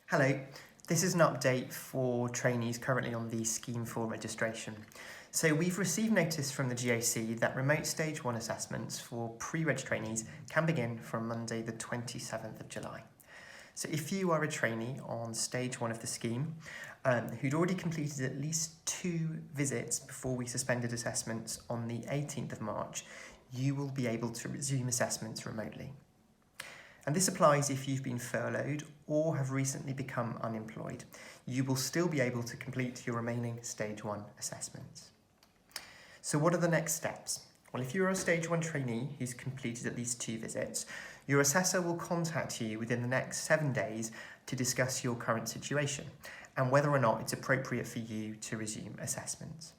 Hello, this is an update for trainees currently on the scheme for registration. So we've received notice from the GOC that remote stage 1 assessments for pre-reg trainees can begin from Monday the 27th of July. So if you are a trainee on stage 1 of the scheme who'd already completed at least 2 visits before we suspended assessments on the 18th of March, you will be able to resume assessments remotely. And this applies if you've been furloughed or have recently become unemployed. You will still be able to complete your remaining stage 1 assessments. So what are the next steps? Well, if you're a stage 1 trainee who's completed at least 2 visits, your assessor will contact you within the next 7 days to discuss your current situation and whether or not it's appropriate for you to resume assessments.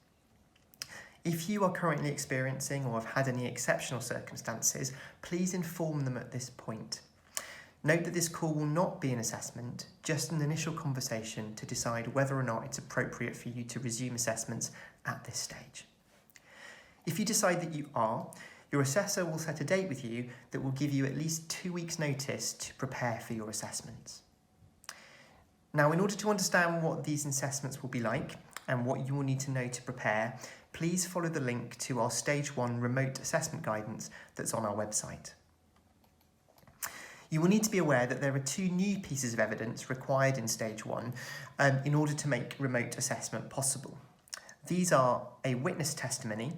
If you are currently experiencing or have had any exceptional circumstances, please inform them at this point. Note that this call will not be an assessment, just an initial conversation to decide whether or not it's appropriate for you to resume assessments at this stage. If you decide that you are, your assessor will set a date with you that will give you at least 2 weeks' notice to prepare for your assessments. Now, in order to understand what these assessments will be like and what you will need to know to prepare, please follow the link to our Stage 1 remote assessment guidance that's on our website. You will need to be aware that there are 2 new pieces of evidence required in Stage 1 in order to make remote assessment possible. These are a witness testimony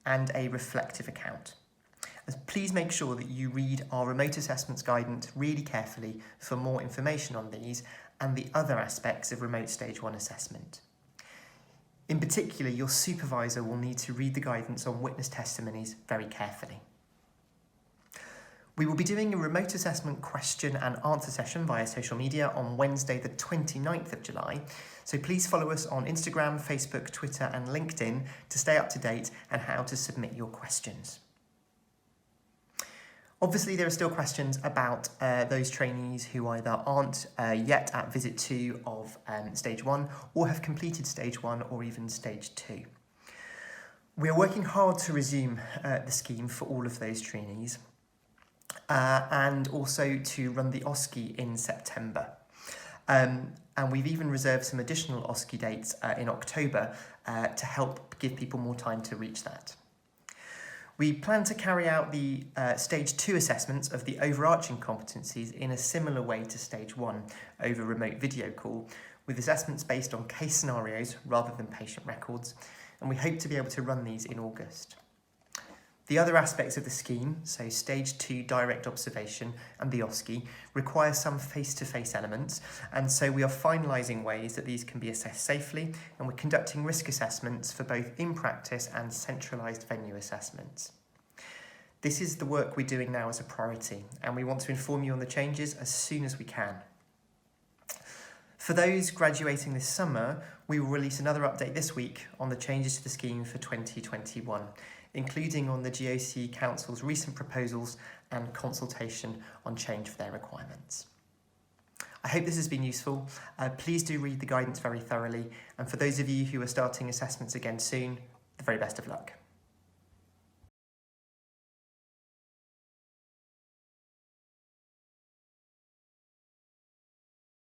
and a reflective account. Please make sure that you read our remote assessments guidance really carefully for more information on these and the other aspects of remote Stage 1 assessment. In particular, your supervisor will need to read the guidance on witness testimonies very carefully. We will be doing a remote assessment question and answer session via social media on Wednesday the 29th of July, so please follow us on Instagram, Facebook, Twitter and LinkedIn to stay up to date and how to submit your questions. Obviously, there are still questions about those trainees who either aren't yet at visit 2 of stage 1 or have completed stage 1 or even stage 2. We are working hard to resume the scheme for all of those trainees. And also to run the Osce in September. And we've even reserved some additional Osce dates in October to help give people more time to reach that. We plan to carry out the Stage 2 assessments of the overarching competencies in a similar way to Stage 1 over remote video call, with assessments based on case scenarios rather than patient records, and we hope to be able to run these in August. The other aspects of the scheme, so Stage 2 direct observation and the Osce, require some face-to-face elements, and so we are finalising ways that these can be assessed safely, and we're conducting risk assessments for both in-practice and centralised venue assessments. This is the work we're doing now as a priority, and we want to inform you on the changes as soon as we can. For those graduating this summer, we will release another update this week on the changes to the scheme for 2021, including on the GOC Council's recent proposals and consultation on change for their requirements. I hope this has been useful. Please do read the guidance very thoroughly, and for those of you who are starting assessments again soon, the very best of luck.